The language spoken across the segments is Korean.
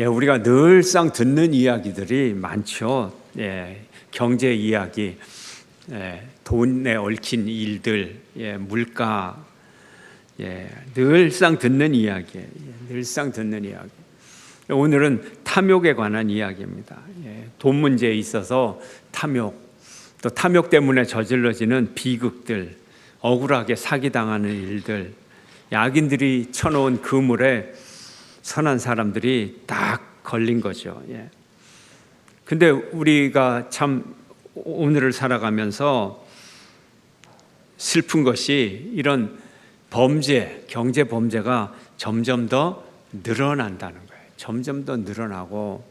우리가 늘상 듣는 이야기들이 많죠. 경제 이야기, 돈에 얽힌 일들, 물가, 늘상 듣는 이야기, 늘상 듣는 이야기. 오늘은 탐욕에 관한 이야기입니다. 돈 문제에 있어서 탐욕, 또 탐욕 때문에 저질러지는 비극들, 억울하게 사기당하는 일들, 악인들이 쳐놓은 그물에 선한 사람들이 딱 걸린 거죠. 근데 우리가 참 오늘을 살아가면서 슬픈 것이 이런 범죄, 경제 범죄가 점점 더 늘어난다는 거예요. 점점 더 늘어나고,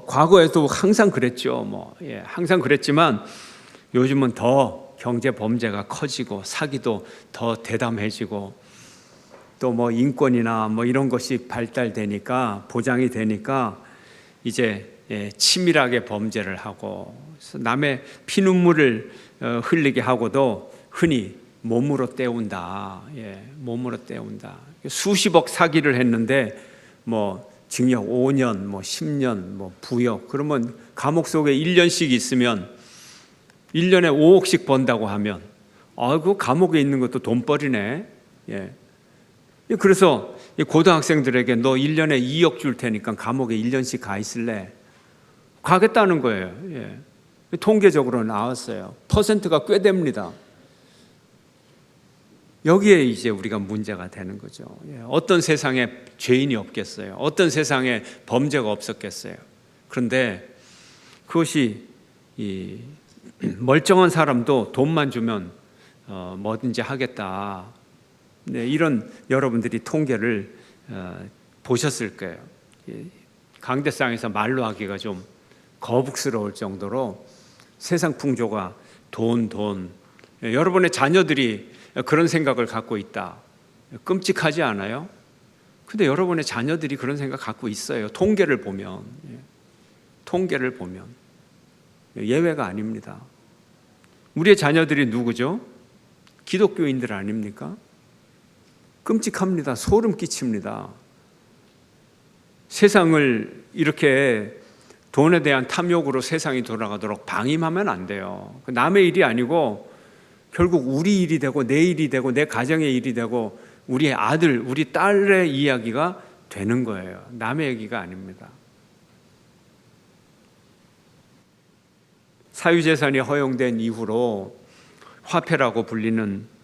과거에도 항상 그랬죠. 항상 그랬지만 요즘은 더 경제 범죄가 커지고 사기도 더 대담해지고, 또 인권이나 이런 것이 발달되니까, 보장이 되니까 이제 치밀하게 범죄를 하고, 남의 피눈물을 흘리게 하고도 흔히 몸으로 때운다. 몸으로 때운다. 수십억 사기를 했는데 징역 5년, 10년, 부역. 그러면 감옥 속에 1년씩 있으면 1년에 5억씩 번다고 하면 그 감옥에 있는 것도 돈벌이네. 그래서 고등학생들에게 너 1년에 2억 줄 테니까 감옥에 1년씩 가 있을래? 가겠다는 거예요. 통계적으로 나왔어요. 퍼센트가 꽤 됩니다. 여기에 이제 우리가 문제가 되는 거죠. 어떤 세상에 죄인이 없겠어요? 어떤 세상에 범죄가 없었겠어요? 그런데 그것이 멀쩡한 사람도 돈만 주면 뭐든지 하겠다. 이런 여러분들이 통계를 보셨을 거예요. 강대상에서 말로 하기가 좀 거북스러울 정도로 세상 풍조가 돈. 여러분의 자녀들이 그런 생각을 갖고 있다. 끔찍하지 않아요? 근데 여러분의 자녀들이 그런 생각 갖고 있어요. 통계를 보면. 예외가 아닙니다. 우리의 자녀들이 누구죠? 기독교인들 아닙니까? 끔찍합니다. 소름 끼칩니다. 세상을 이렇게 돈에 대한 탐욕으로 세상이 돌아가도록 방임하면 안 돼요. 남의 일이 아니고 결국 우리 일이 되고 내 일이 되고 내 가정의 일이 되고 우리 아들, 우리 딸의 이야기가 되는 거예요. 남의 얘기가 아닙니다. 사유재산이 허용된 이후로 화폐라고 불리는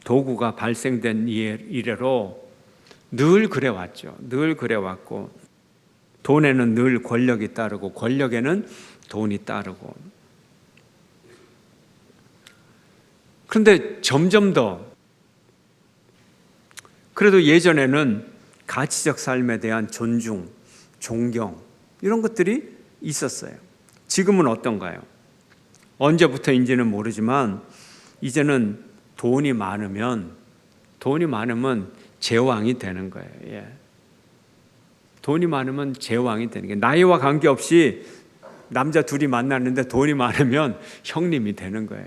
도구가 발생된 이래로 늘 그래왔죠. 늘 그래왔고, 돈에는 늘 권력이 따르고 권력에는 돈이 따르고. 그런데 점점 더, 그래도 예전에는 가치적 삶에 대한 존중, 존경 이런 것들이 있었어요. 지금은 어떤가요? 언제부터인지는 모르지만 이제는 돈이 많으면 제왕이 되는 거예요. 돈이 많으면 제왕이 되는 게, 나이와 관계없이 남자 둘이 만났는데 돈이 많으면 형님이 되는 거예요.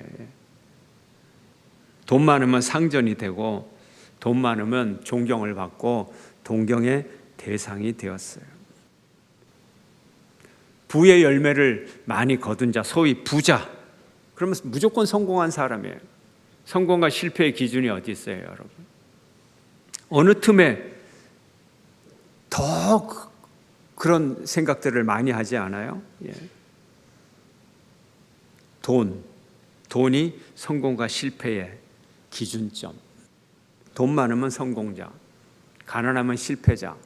돈 많으면 상전이 되고, 돈 많으면 존경을 받고 동경의 대상이 되었어요. 부의 열매를 많이 거둔 자, 소위 부자, 그러면 무조건 성공한 사람이에요. 성공과 실패의 기준이 어디 있어요, 여러분? 어느 틈에 더 그런 생각들을 많이 하지 않아요? 돈이 성공과 실패의 기준점. 돈 많으면 성공자, 가난하면 실패자.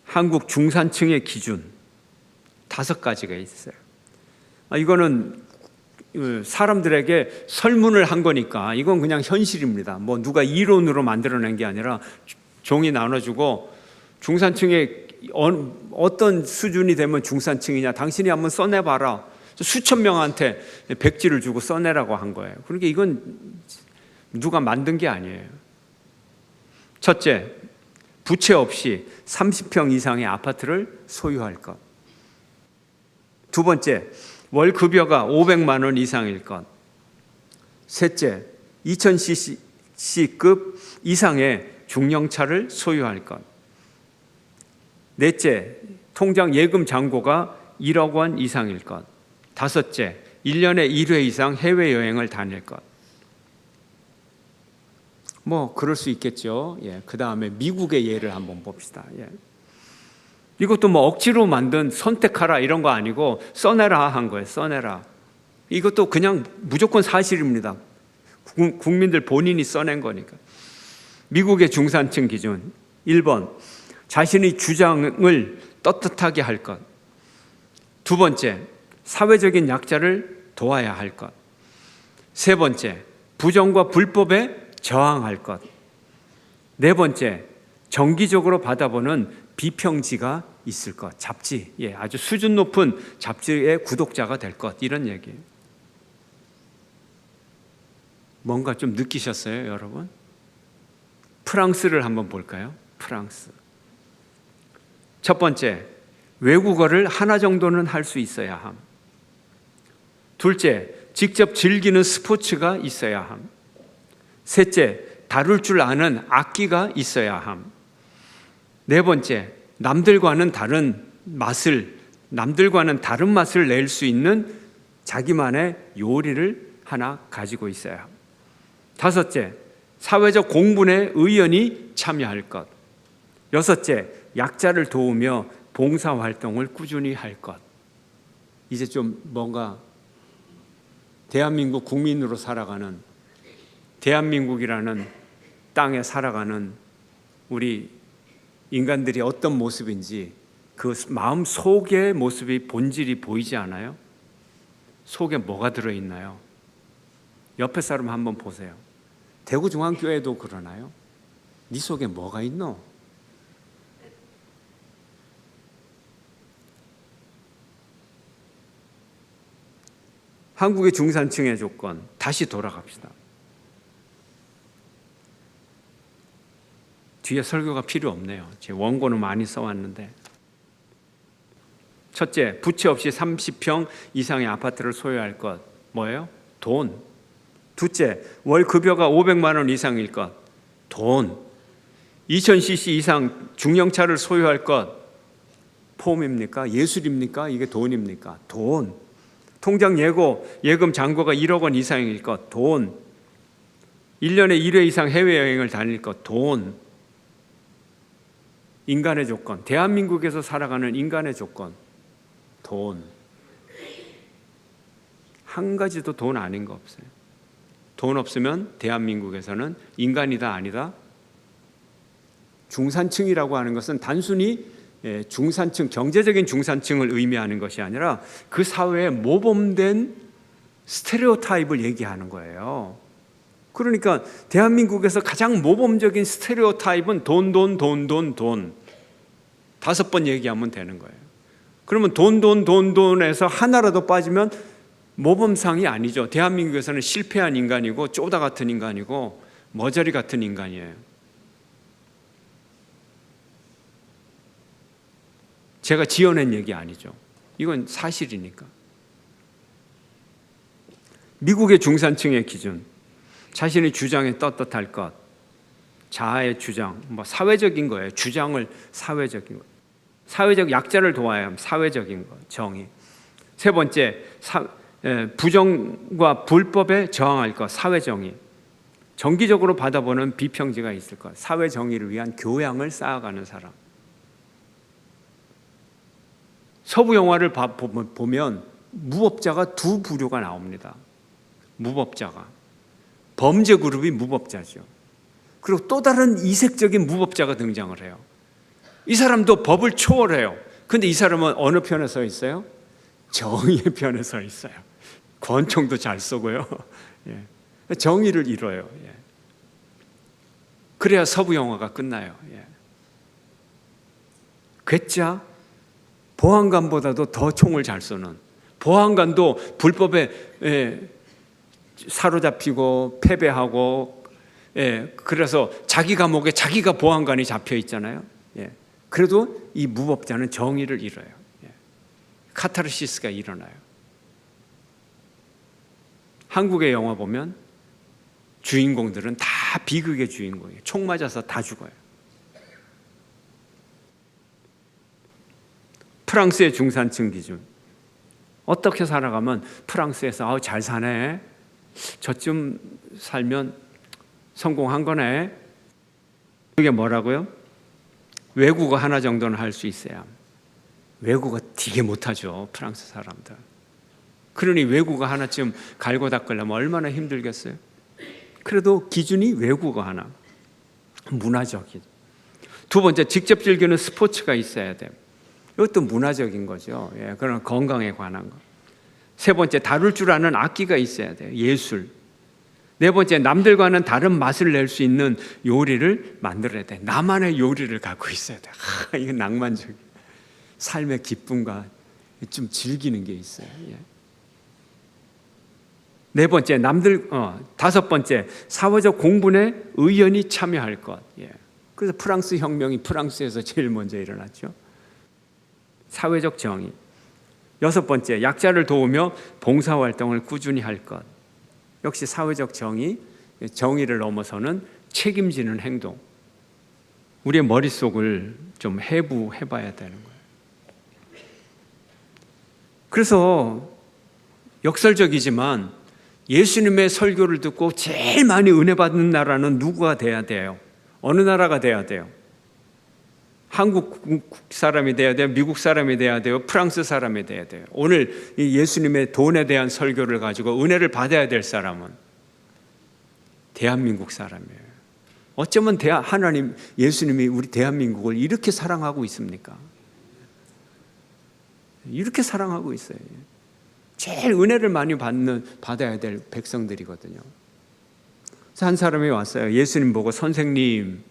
한국 중산층의 기준 5가지가 있어요. 이거는 사람들에게 설문을 한 거니까 이건 그냥 현실입니다. 누가 이론으로 만들어낸 게 아니라 종이 나눠주고, 중산층의 어떤 수준이 되면 중산층이냐, 당신이 한번 써내봐라. 수천 명한테 백지를 주고 써내라고 한 거예요. 그러니까 이건 누가 만든 게 아니에요. 첫째, 부채 없이 30평 이상의 아파트를 소유할 것. 두 번째, 월 급여가 500만 원 이상일 것. 셋째, 2000cc급 이상의 중형차를 소유할 것. 넷째, 통장 예금 잔고가 1억 원 이상일 것. 다섯째, 1년에 1회 이상 해외여행을 다닐 것. 뭐 그럴 수 있겠죠. 예, 그 다음에 미국의 예를 한번 봅시다. 예. 이것도 뭐 억지로 만든 선택하라 이런 거 아니고 써내라 한 거예요. 써내라. 이것도 그냥 무조건 사실입니다. 국민들 본인이 써낸 거니까. 미국의 중산층 기준 1번, 자신의 주장을 떳떳하게 할 것. 두 번째, 사회적인 약자를 도와야 할 것. 세 번째, 부정과 불법에 저항할 것. 네 번째, 정기적으로 받아보는 비평지가 있을 것. 잡지, 예, 아주 수준 높은 잡지의 구독자가 될 것. 이런 얘기예요. 뭔가 좀 느끼셨어요, 여러분? 프랑스를 한번 볼까요? 프랑스. 첫 번째, 외국어를 하나 정도는 할 수 있어야 함. 둘째, 직접 즐기는 스포츠가 있어야 함. 셋째, 다룰 줄 아는 악기가 있어야 함. 네 번째, 남들과는 다른 맛을 낼 수 있는 자기만의 요리를 하나 가지고 있어야 함. 다섯째, 사회적 공분에 의연히 참여할 것. 여섯째, 약자를 도우며 봉사활동을 꾸준히 할 것. 이제 좀 뭔가 대한민국 국민으로 살아가는, 대한민국이라는 땅에 살아가는 우리 인간들이 어떤 모습인지 그 마음 속의 모습이 본질이 보이지 않아요? 속에 뭐가 들어있나요? 옆에 사람 한번 보세요. 대구중앙교회도 그러나요? 네 속에 뭐가 있노? 한국의 중산층의 조건, 다시 돌아갑시다. 뒤에 설교가 필요 없네요. 제 원고는 많이 써왔는데. 첫째, 부채 없이 30평 이상의 아파트를 소유할 것. 뭐예요? 돈. 둘째, 월 급여가 500만 원 이상일 것. 돈. 2000cc 이상 중형차를 소유할 것. 폼입니까? 예술입니까? 이게 돈입니까? 돈. 통장 예금 잔고가 1억 원 이상일 것. 돈. 1년에 1회 이상 해외여행을 다닐 것. 돈. 인간의 조건. 대한민국에서 살아가는 인간의 조건. 돈. 한 가지도 돈 아닌 거 없어요. 돈 없으면 대한민국에서는 인간이다 아니다. 중산층이라고 하는 것은 단순히 중산층, 경제적인 중산층을 의미하는 것이 아니라 그 사회에 모범된 스테레오타입을 얘기하는 거예요. 그러니까 대한민국에서 가장 모범적인 스테레오타입은 돈. 5번 얘기하면 되는 거예요. 그러면 돈에서 하나라도 빠지면 모범상이 아니죠. 대한민국에서는 실패한 인간이고 쪼다 같은 인간이고 머저리 같은 인간이에요. 제가 지어낸 얘기 아니죠. 이건 사실이니까. 미국의 중산층의 기준, 자신의 주장에 떳떳할 것, 자아의 주장, 뭐 사회적인 거예요. 주장을 사회적인 거, 사회적 약자를 도와야 함, 사회적인 것, 정의. 세 번째, 부정과 불법에 저항할 것, 사회정의. 정기적으로 받아보는 비평지가 있을 것, 사회정의를 위한 교양을 쌓아가는 사람. 서부 영화를 보면 무법자가 두 부류가 나옵니다. 무법자가. 범죄 그룹이 무법자죠. 그리고 또 다른 이색적인 무법자가 등장을 해요. 이 사람도 법을 초월해요. 근데 이 사람은 어느 편에 서 있어요? 정의의 편에 서 있어요. 권총도 잘 쏘고요. 예. 정의를 이뤄요. 예. 그래야 서부 영화가 끝나요. 예. 괴짜, 보안관보다도 더 총을 잘 쏘는, 보안관도 불법에 사로잡히고 패배하고, 그래서 자기 감옥에 자기가 보안관이 잡혀 있잖아요. 그래도 이 무법자는 정의를 이뤄요. 카타르시스가 일어나요. 한국의 영화 보면 주인공들은 다 비극의 주인공이에요. 총 맞아서 다 죽어요. 프랑스의 중산층 기준. 어떻게 살아가면 프랑스에서 잘 사네, 저쯤 살면 성공한 거네. 그게 뭐라고요? 외국어 하나 정도는 할 수 있어야. 외국어 되게 못하죠, 프랑스 사람들. 그러니 외국어 하나쯤 갈고 닦으려면 얼마나 힘들겠어요? 그래도 기준이 외국어 하나, 문화적인. 두 번째, 직접 즐기는 스포츠가 있어야 돼요. 이것도 문화적인 거죠. 예, 그런 건강에 관한 거. 세 번째, 다룰 줄 아는 악기가 있어야 돼요. 예술. 네 번째, 남들과는 다른 맛을 낼 수 있는 요리를 만들어야 돼. 나만의 요리를 갖고 있어야 돼. 이건 낭만적인 삶의 기쁨과 좀 즐기는 게 있어요. 예. 네 번째, 다섯 번째, 사회적 공분에 의연히 참여할 것. 예. 그래서 프랑스 혁명이 프랑스에서 제일 먼저 일어났죠. 사회적 정의. 여섯 번째, 약자를 도우며 봉사활동을 꾸준히 할 것. 역시 사회적 정의, 정의를 넘어서는 책임지는 행동. 우리의 머릿속을 좀 해부해봐야 되는 거예요. 그래서 역설적이지만 예수님의 설교를 듣고 제일 많이 은혜 받는 나라는 누구가 돼야 돼요? 어느 나라가 돼야 돼요? 한국 사람이 돼야 돼요? 미국 사람이 돼야 돼요? 프랑스 사람이 돼야 돼요? 오늘 이 예수님의 돈에 대한 설교를 가지고 은혜를 받아야 될 사람은 대한민국 사람이에요. 어쩌면 하나님, 예수님이 우리 대한민국을 이렇게 사랑하고 있습니까? 이렇게 사랑하고 있어요. 제일 은혜를 많이 받아야 될 백성들이거든요. 그래서 한 사람이 왔어요. 예수님 보고 선생님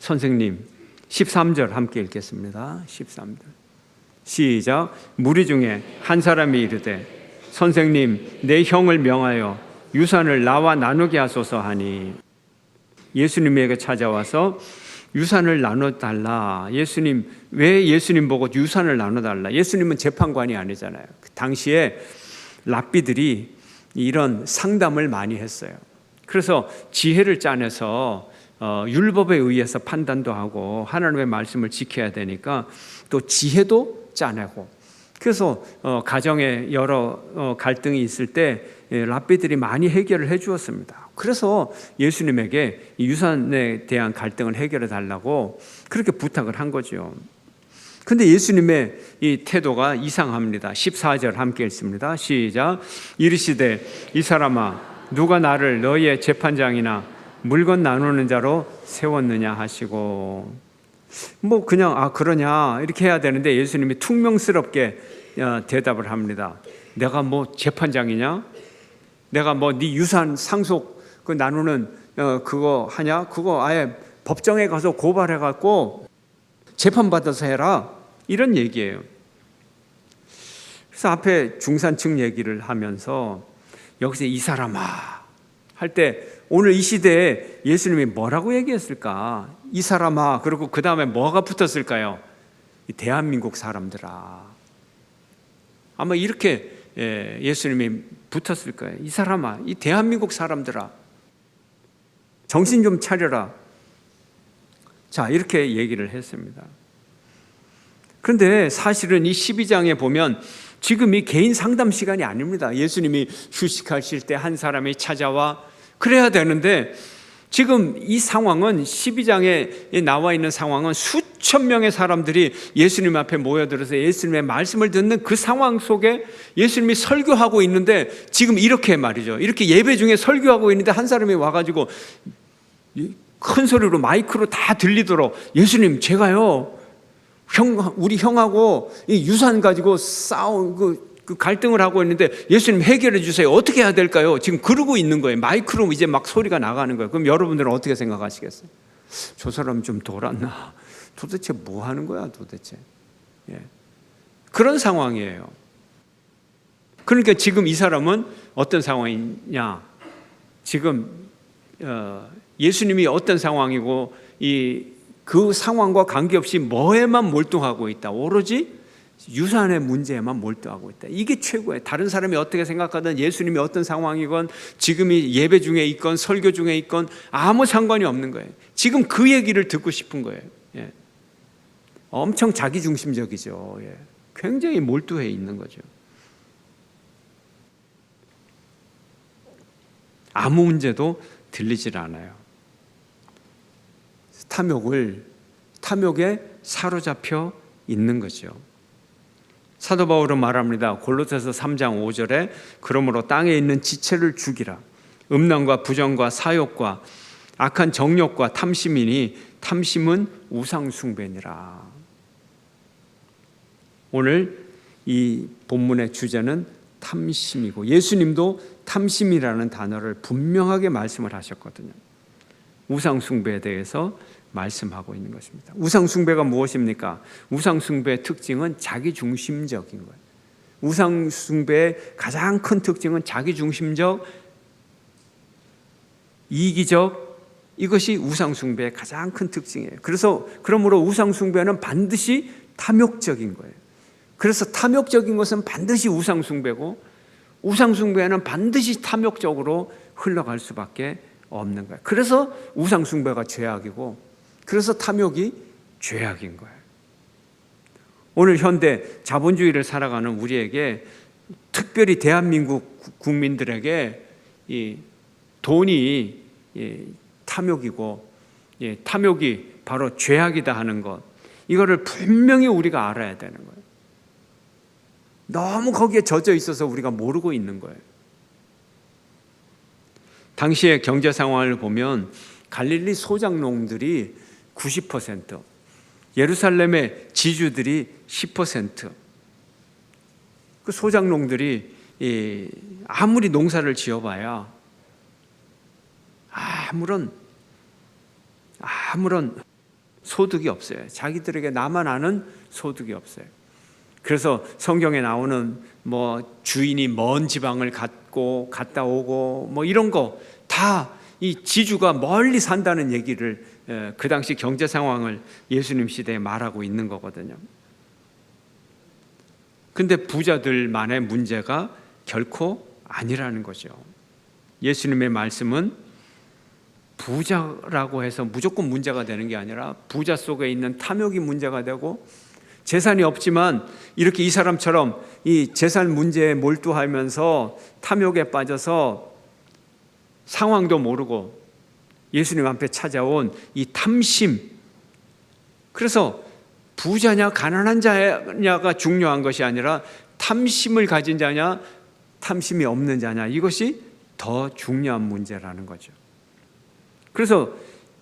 13절 함께 읽겠습니다. 13절 시작. 무리 중에 한 사람이 이르되 선생님, 내 형을 명하여 유산을 나와 나누게 하소서 하니 예수님에게 찾아와서 유산을 나눠달라. 예수님, 왜 예수님 보고 유산을 나눠달라? 예수님은 재판관이 아니잖아요. 당시에 랍비들이 이런 상담을 많이 했어요. 그래서 지혜를 짜내서 율법에 의해서 판단도 하고 하나님의 말씀을 지켜야 되니까 또 지혜도 짜내고, 그래서 가정에 여러 갈등이 있을 때 랍비들이 많이 해결을 해 주었습니다. 그래서 예수님에게 유산에 대한 갈등을 해결해 달라고 그렇게 부탁을 한 거죠. 근데 예수님의 이 태도가 이상합니다. 14절 함께 읽습니다. 시작. 이르시되 이 사람아, 누가 나를 너희의 재판장이나 물건 나누는 자로 세웠느냐 하시고, 뭐 그냥 그러냐 이렇게 해야 되는데 예수님이 퉁명스럽게 대답을 합니다. 내가 뭐 재판장이냐? 내가 뭐 네 유산 상속 그 나누는 그거 하냐? 그거 아예 법정에 가서 고발해갖고 재판받아서 해라, 이런 얘기예요. 그래서 앞에 중산층 얘기를 하면서 여기서 이 사람아 할 때 오늘 이 시대에 예수님이 뭐라고 얘기했을까? 이 사람아, 그리고 그 다음에 뭐가 붙었을까요? 이 대한민국 사람들아. 아마 이렇게 예수님이 붙었을 거예요. 이 사람아, 이 대한민국 사람들아, 정신 좀 차려라. 자, 이렇게 얘기를 했습니다. 그런데 사실은 이 12장에 보면 지금 이 개인 상담 시간이 아닙니다. 예수님이 휴식하실 때 한 사람이 찾아와 그래야 되는데, 지금 이 상황은 12장에 나와 있는 상황은 수천 명의 사람들이 예수님 앞에 모여들어서 예수님의 말씀을 듣는 그 상황 속에 예수님이 설교하고 있는데, 지금 이렇게 말이죠. 이렇게 예배 중에 설교하고 있는데 한 사람이 와가지고 큰 소리로 마이크로 다 들리도록 예수님, 제가요 우리 형하고 이 유산 가지고 싸운 그 갈등을 하고 있는데 예수님 해결해 주세요. 어떻게 해야 될까요? 지금 그러고 있는 거예요. 마이크로 이제 막 소리가 나가는 거예요. 그럼 여러분들은 어떻게 생각하시겠어요? 저 사람 좀 돌았나? 도대체 뭐 하는 거야 도대체? 그런 상황이에요. 그러니까 지금 이 사람은 어떤 상황이냐? 지금 예수님이 어떤 상황이고 그 상황과 관계없이 뭐에만 몰두하고 있다. 오로지 유산의 문제에만 몰두하고 있다. 이게 최고예요. 다른 사람이 어떻게 생각하든, 예수님이 어떤 상황이건, 지금이 예배 중에 있건 설교 중에 있건 아무 상관이 없는 거예요. 지금 그 얘기를 듣고 싶은 거예요. 예. 엄청 자기중심적이죠. 예. 굉장히 몰두해 있는 거죠. 아무 문제도 들리질 않아요. 탐욕에 사로잡혀 있는 거죠. 사도 바울은 말합니다. 골로새서 3장 5절에 그러므로 땅에 있는 지체를 죽이라. 음란과 부정과 사욕과 악한 정욕과 탐심이니 탐심은 우상숭배니라. 오늘 이 본문의 주제는 탐심이고, 예수님도 탐심이라는 단어를 분명하게 말씀을 하셨거든요. 우상숭배에 대해서 말씀하고 있는 것입니다. 우상숭배가 무엇입니까? 우상숭배의 특징은 자기중심적인 거예요. 우상숭배의 가장 큰 특징은 자기중심적, 이기적, 이것이 우상숭배의 가장 큰 특징이에요. 그러므로 우상숭배는 반드시 탐욕적인 거예요. 그래서 탐욕적인 것은 반드시 우상숭배고, 우상숭배는 반드시 탐욕적으로 흘러갈 수밖에 없는 거예요. 그래서 우상숭배가 죄악이고, 그래서 탐욕이 죄악인 거예요. 오늘 현대 자본주의를 살아가는 우리에게, 특별히 대한민국 국민들에게 이 돈이 탐욕이고, 탐욕이 바로 죄악이다 하는 것, 이거를 분명히 우리가 알아야 되는 거예요. 너무 거기에 젖어 있어서 우리가 모르고 있는 거예요. 당시의 경제 상황을 보면 갈릴리 소작농들이 90%, 예루살렘의 지주들이 10%. 그 소작농들이 아무리 농사를 지어봐야 아무런 소득이 없어요. 자기들에게 나만 아는 소득이 없어요. 그래서 성경에 나오는 주인이 먼 지방을 갔다 오고 이런 거 다 이 지주가 멀리 산다는 얘기를, 그 당시 경제 상황을 예수님 시대에 말하고 있는 거거든요. 근데 부자들만의 문제가 결코 아니라는 거죠. 예수님의 말씀은 부자라고 해서 무조건 문제가 되는 게 아니라, 부자 속에 있는 탐욕이 문제가 되고, 재산이 없지만 이렇게 이 사람처럼 이 재산 문제에 몰두하면서 탐욕에 빠져서 상황도 모르고 예수님 앞에 찾아온 이 탐심, 그래서 부자냐 가난한 자냐가 중요한 것이 아니라 탐심을 가진 자냐 탐심이 없는 자냐, 이것이 더 중요한 문제라는 거죠. 그래서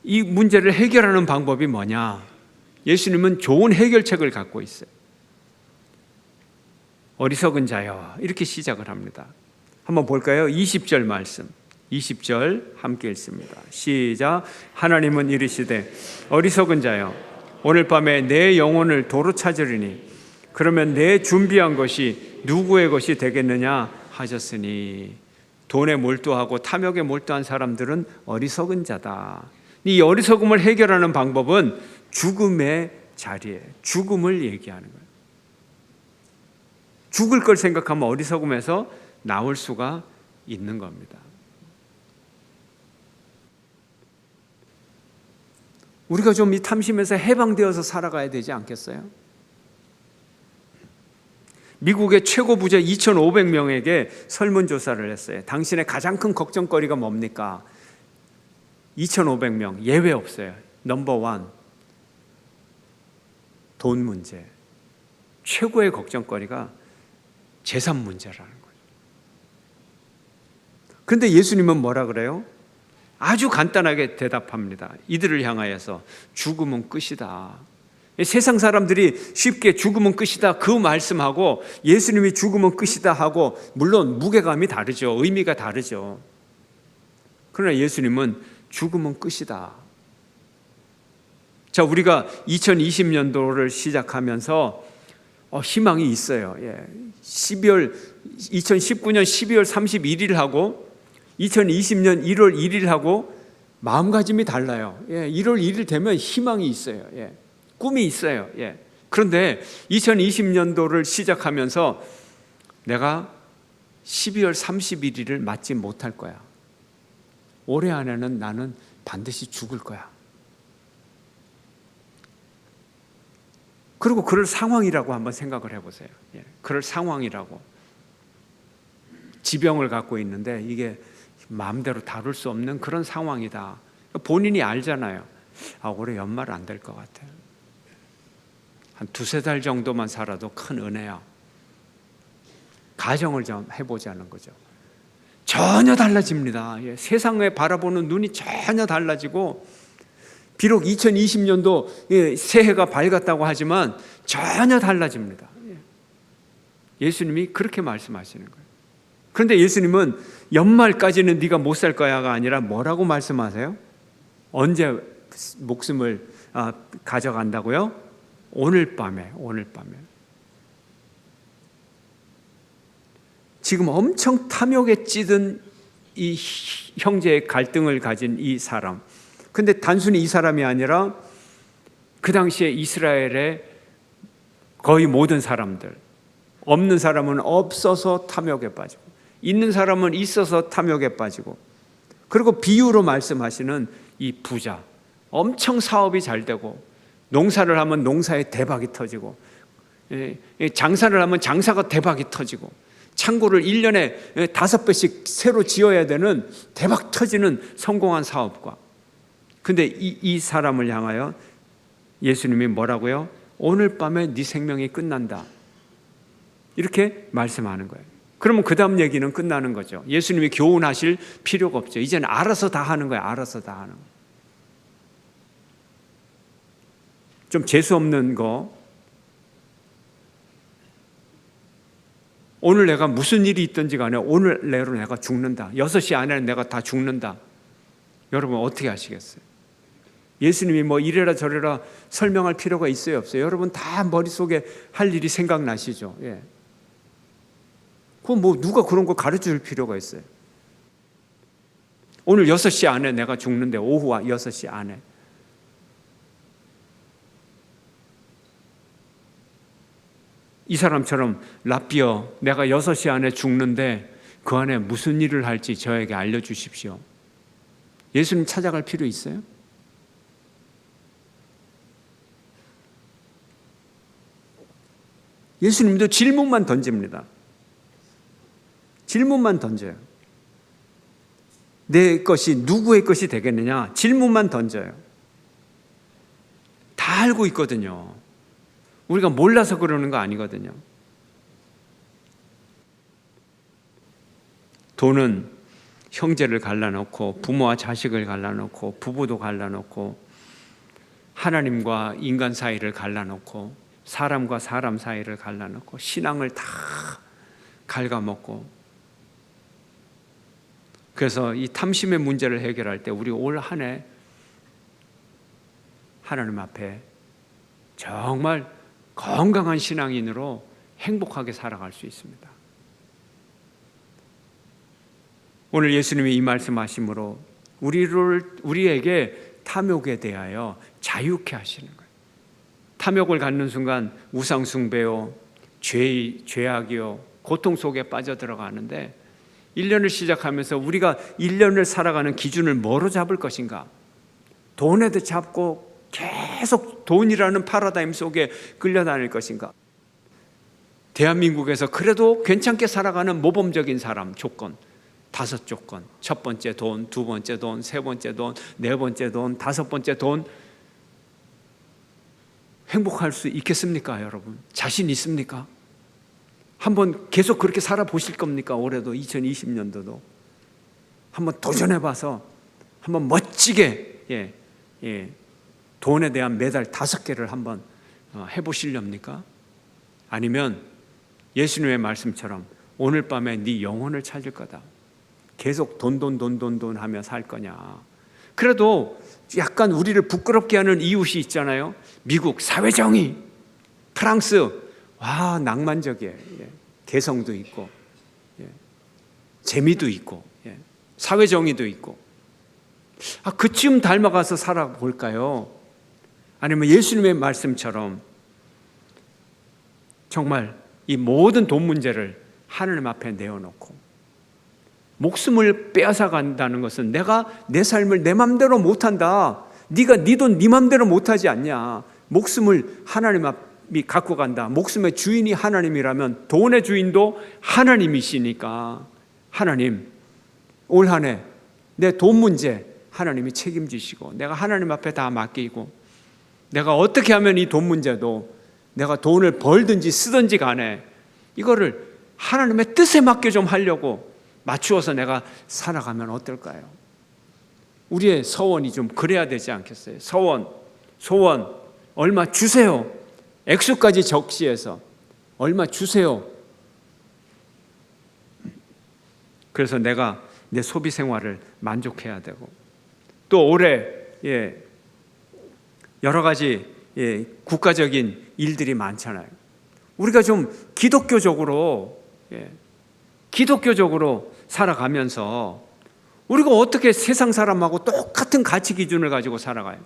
이 문제를 해결하는 방법이 뭐냐? 예수님은 좋은 해결책을 갖고 있어요. 어리석은 자여, 이렇게 시작을 합니다. 한번 볼까요? 20절 말씀, 20절 함께 읽습니다. 시작. 하나님은 이르시되 어리석은 자여, 오늘 밤에 내 영혼을 도로 찾으리니 그러면 내 준비한 것이 누구의 것이 되겠느냐 하셨으니, 돈에 몰두하고 탐욕에 몰두한 사람들은 어리석은 자다. 이 어리석음을 해결하는 방법은 죽음의 자리에 죽음을 얘기하는 거예요. 죽을 걸 생각하면 어리석음에서 나올 수가 있는 겁니다. 우리가 좀 이 탐심에서 해방되어서 살아가야 되지 않겠어요? 미국의 최고 부자 2,500명에게 설문조사를 했어요. 당신의 가장 큰 걱정거리가 뭡니까? 2,500명 예외 없어요. 넘버 1, 돈 문제. 최고의 걱정거리가 재산 문제라는 거예요. 그런데 예수님은 뭐라 그래요? 아주 간단하게 대답합니다. 이들을 향하여서 죽음은 끝이다. 세상 사람들이 쉽게 죽음은 끝이다 그 말씀하고 예수님이 죽음은 끝이다 하고 물론 무게감이 다르죠. 의미가 다르죠. 그러나 예수님은 죽음은 끝이다. 자, 우리가 2020년도를 시작하면서 희망이 있어요. 2019년 12월 31일 하고 2020년 1월 1일 하고 마음가짐이 달라요. 1월 1일 되면 희망이 있어요. 꿈이 있어요. 그런데 2020년도를 시작하면서 내가 12월 31일을 맞지 못할 거야. 올해 안에는 나는 반드시 죽을 거야. 그리고 그럴 상황이라고 한번 생각을 해보세요. 그럴 상황이라고. 지병을 갖고 있는데 이게 마음대로 다룰 수 없는 그런 상황이다. 본인이 알잖아요. 올해 연말 안 될 것 같아. 한 2-3달 정도만 살아도 큰 은혜야. 가정을 좀 해보자는 거죠. 전혀 달라집니다. 세상에 바라보는 눈이 전혀 달라지고, 비록 2020년도 새해가 밝았다고 하지만 전혀 달라집니다. 예수님이 그렇게 말씀하시는 거예요. 그런데 예수님은 연말까지는 네가 못 살 거야가 아니라 뭐라고 말씀하세요? 언제 목숨을 가져간다고요? 오늘 밤에. 지금 엄청 탐욕에 찌든 이 형제의 갈등을 가진 이 사람. 근데 단순히 이 사람이 아니라 그 당시에 이스라엘의 거의 모든 사람들, 없는 사람은 없어서 탐욕에 빠지고, 있는 사람은 있어서 탐욕에 빠지고, 그리고 비유로 말씀하시는 이 부자, 엄청 사업이 잘 되고, 농사를 하면 농사에 대박이 터지고, 장사를 하면 장사가 대박이 터지고, 창고를 1년에 5배씩 새로 지어야 되는 대박 터지는 성공한 사업가. 근데 이 사람을 향하여 예수님이 뭐라고요? 오늘 밤에 네 생명이 끝난다. 이렇게 말씀하는 거예요. 그러면 그 다음 얘기는 끝나는 거죠. 예수님이 교훈하실 필요가 없죠. 이제는 알아서 다 하는 거예요. 알아서 다 하는 거예요. 좀 재수없는 거, 오늘 내가 무슨 일이 있든지 간에 오늘 내로 내가 죽는다. 6시 안에는 내가 다 죽는다. 여러분 어떻게 하시겠어요? 예수님이 뭐 이래라 저래라 설명할 필요가 있어요, 없어요? 여러분 다 머릿속에 할 일이 생각나시죠? 예. 그럼 뭐 누가 그런 거 가르쳐 줄 필요가 있어요? 오늘 6시 안에 내가 죽는데, 오후 6시 안에. 이 사람처럼 랍비어, 내가 6시 안에 죽는데 그 안에 무슨 일을 할지 저에게 알려주십시오. 예수님 찾아갈 필요 있어요? 예수님도 질문만 던집니다. 질문만 던져요. 내 것이 누구의 것이 되겠느냐? 질문만 던져요. 다 알고 있거든요. 우리가 몰라서 그러는 거 아니거든요. 돈은 형제를 갈라놓고, 부모와 자식을 갈라놓고, 부부도 갈라놓고, 하나님과 인간 사이를 갈라놓고, 사람과 사람 사이를 갈라놓고, 신앙을 다 갉아먹고. 그래서 이 탐심의 문제를 해결할 때 우리 올 한 해 하나님 앞에 정말 건강한 신앙인으로 행복하게 살아갈 수 있습니다. 오늘 예수님이 이 말씀하심으로 우리에게 탐욕에 대하여 자유케 하시는 거예요. 탐욕을 갖는 순간 우상 숭배요, 죄악이요, 고통 속에 빠져들어가는데, 1년을 시작하면서 우리가 1년을 살아가는 기준을 뭐로 잡을 것인가? 돈에도 잡고 계속 돈이라는 파라다임 속에 끌려다닐 것인가? 대한민국에서 그래도 괜찮게 살아가는 모범적인 사람 조건, 5 조건. 첫 번째 돈, 두 번째 돈, 세 번째 돈, 네 번째 돈, 5번째 돈. 행복할 수 있겠습니까, 여러분? 자신 있습니까? 한번 계속 그렇게 살아보실 겁니까? 올해도 2020년도도 한번 도전해봐서 한번 멋지게 돈에 대한 메달 5개를 한번 해보시렵니까? 아니면 예수님의 말씀처럼 오늘 밤에 네 영혼을 찾을 거다. 계속 돈 하며 살 거냐? 그래도 약간 우리를 부끄럽게 하는 이웃이 있잖아요. 미국 사회정의, 프랑스, 와 낭만적이에요. 개성도 있고, 재미도 있고, 사회정의도 있고. 그쯤 닮아가서 살아볼까요? 아니면 예수님의 말씀처럼 정말 이 모든 돈 문제를 하나님 앞에 내어놓고 목숨을 빼앗아 간다는 것은 내가 내 삶을 내 맘대로 못한다. 네가 네 돈 네 맘대로 못하지 않냐. 목숨을 하나님 앞이 갖고 간다. 목숨의 주인이 하나님이라면 돈의 주인도 하나님이시니까 하나님 올 한 해 내 돈 문제 하나님이 책임지시고 내가 하나님 앞에 다 맡기고 내가 어떻게 하면 이 돈 문제도 내가 돈을 벌든지 쓰든지 간에 이거를 하나님의 뜻에 맞게 좀 하려고 맞추어서 내가 살아가면 어떨까요? 우리의 서원이 좀 그래야 되지 않겠어요? 소원 얼마 주세요. 액수까지 적시해서 얼마 주세요. 그래서 내가 내 소비 생활을 만족해야 되고 또 올해 여러 가지 국가적인 일들이 많잖아요. 우리가 좀 기독교적으로 살아가면서 우리가 어떻게 세상 사람하고 똑같은 가치 기준을 가지고 살아가요?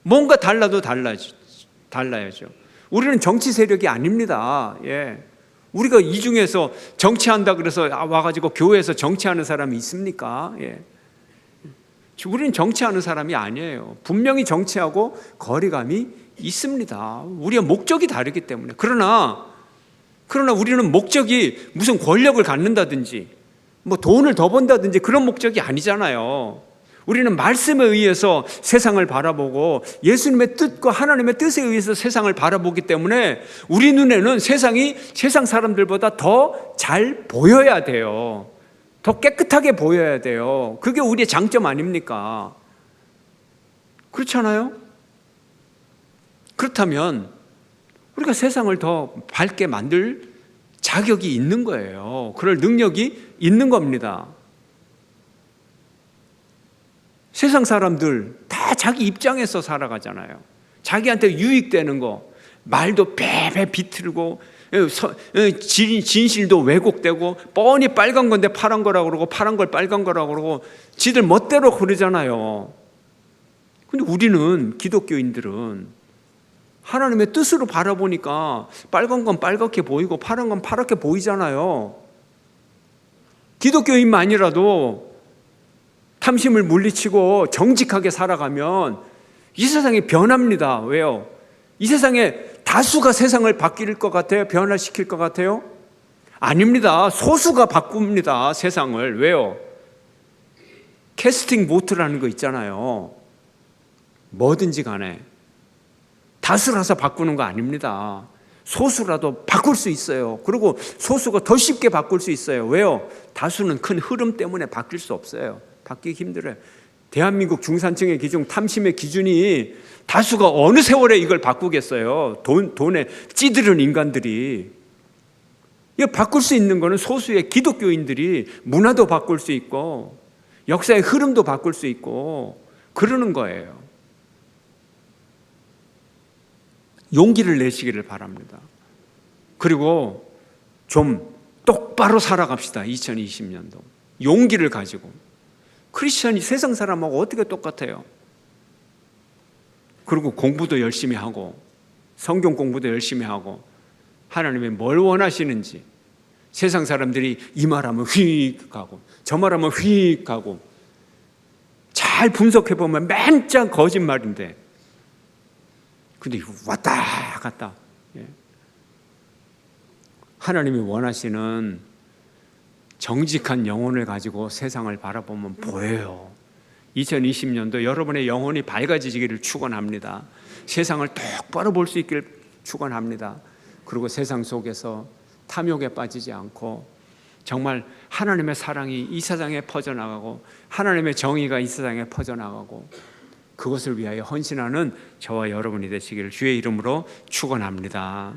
뭔가 달라도 달라야죠. 우리는 정치 세력이 아닙니다. 우리가 이 중에서 정치한다 그래서 와가지고 교회에서 정치하는 사람이 있습니까? 우리는 정치하는 사람이 아니에요. 분명히 정치하고 거리감이 있습니다. 우리의 목적이 다르기 때문에. 그러나 우리는 목적이 무슨 권력을 갖는다든지 뭐 돈을 더 번다든지 그런 목적이 아니잖아요. 우리는 말씀에 의해서 세상을 바라보고 예수님의 뜻과 하나님의 뜻에 의해서 세상을 바라보기 때문에 우리 눈에는 세상이 세상 사람들보다 더 잘 보여야 돼요. 더 깨끗하게 보여야 돼요. 그게 우리의 장점 아닙니까? 그렇잖아요? 그렇다면 우리가 세상을 더 밝게 만들 자격이 있는 거예요. 그럴 능력이 있는 겁니다. 세상 사람들 다 자기 입장에서 살아가잖아요. 자기한테 유익되는 거, 말도 베베 비틀고 진실도 왜곡되고 뻔히 빨간 건데 파란 거라고 그러고 파란 걸 빨간 거라고 그러고 지들 멋대로 그러잖아요. 근데 우리는 기독교인들은 하나님의 뜻으로 바라보니까 빨간 건 빨갛게 보이고 파란 건 파랗게 보이잖아요. 기독교인만이라도 탐심을 물리치고 정직하게 살아가면 이 세상이 변합니다. 왜요? 이 세상에 다수가 세상을 바뀔 것 같아요? 변화시킬 것 같아요? 아닙니다. 소수가 바꿉니다. 세상을. 왜요? 캐스팅 보트라는 거 있잖아요. 뭐든지 간에 다수라서 바꾸는 거 아닙니다. 소수라도 바꿀 수 있어요. 그리고 소수가 더 쉽게 바꿀 수 있어요. 왜요? 다수는 큰 흐름 때문에 바뀔 수 없어요. 바뀌기 힘들어요. 대한민국 중산층의 기준, 탐심의 기준이 다수가 어느 세월에 이걸 바꾸겠어요? 돈에 찌들은 인간들이. 이거 바꿀 수 있는 거는 소수의 기독교인들이 문화도 바꿀 수 있고 역사의 흐름도 바꿀 수 있고 그러는 거예요. 용기를 내시기를 바랍니다. 그리고 좀 똑바로 살아갑시다. 2020년도. 용기를 가지고. 크리스천이 세상 사람하고 어떻게 똑같아요? 그리고 공부도 열심히 하고 성경 공부도 열심히 하고 하나님이 뭘 원하시는지 세상 사람들이 이 말하면 휙 가고 저 말하면 휙 가고 잘 분석해 보면 맨짱 거짓말인데 근데 왔다 갔다. 하나님이 원하시는 정직한 영혼을 가지고 세상을 바라보면 보여요. 2020년도 여러분의 영혼이 밝아지기를 축원합니다. 세상을 똑바로 볼 수 있기를 축원합니다. 그리고 세상 속에서 탐욕에 빠지지 않고 정말 하나님의 사랑이 이 세상에 퍼져나가고 하나님의 정의가 이 세상에 퍼져나가고 그것을 위하여 헌신하는 저와 여러분이 되시기를 주의 이름으로 축원합니다.